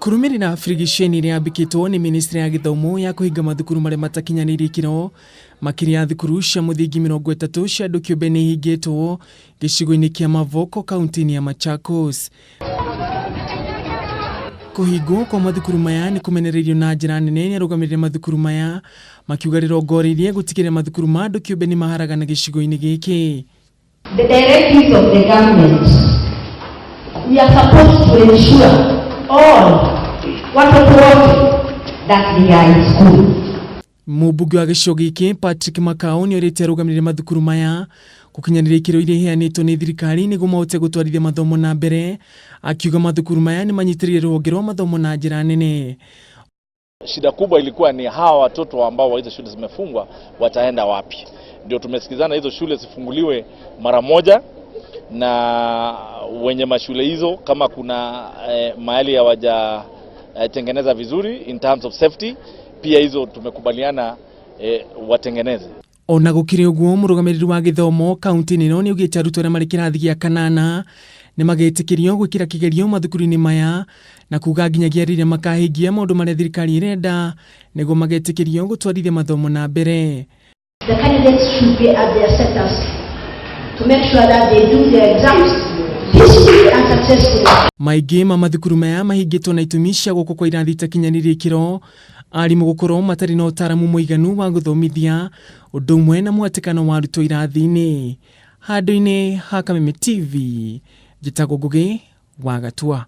Kurumirira frigisheni iria yambikitwo ni Ministry ya Githomo ya kuhinga mathukuru maria matikinyaniirie ikoro makiria thukuru cia muthingi 30 cia andu kiumbe ni ihingitwo gicigo-ini kia Mavoko kaunti-ini ya Machakos. Kuhingwo kwa mathukuru maya ni kumenereirio na njira nene ni arugamirire mathukuru maya makiuga rirongoririe gutigire mathukuru ma andu kiumbe ni maharagana gicigo-ini giki. The directives of the government, we are supposed to ensure all watoto wote that they are in school. Mubugi wa gicigo giki Patrick Makao ni orite arugamirire mathukuru maya kukinyaniria ikiro iria iheanitwo ni thirikari niguo mahote gutwarithia mathomo na mbere, akiuga mathukuru maya ni manyitiriire ruhonge rwa mathomo na njira nene. Shida kubwa ilikuwa ni hawa watoto ambao hizo shule zimefungwa wataenda wapi. Ndio tumesikizana hizo shule zifunguliwe mara moja, na wenye mashule hizo kama kuna mahali hawaja tengeneza vizuri in terms of safety, pia hizo tumekubaliana watengeneze. Ona gukiri uguo murugamiriri wa Githomo kaunti-ini ino ni ugite arutwo aria mari kirathi gia kanana ni magetikirio gwikira kigerio mathukuru-ini maya na kuga nginyagia riria makahingia maundu maria thirikari irenda niguo magetikirio gutwarithia mathomo na mbere. The candidates should be at their centers to make sure that they do their exams peacefully and successfully. Maingi ma mathukuru maya mahingitwo na itumi cia guku kwa irathi itikinyaniirie ikiro arimu gukorwo matari na utaramu muiganu wa guthomithia undu umwe na mwatikano wa arutwo irathi-ini. Handu-ini ha Kameme TV, Githago Ngugi, Wagatua.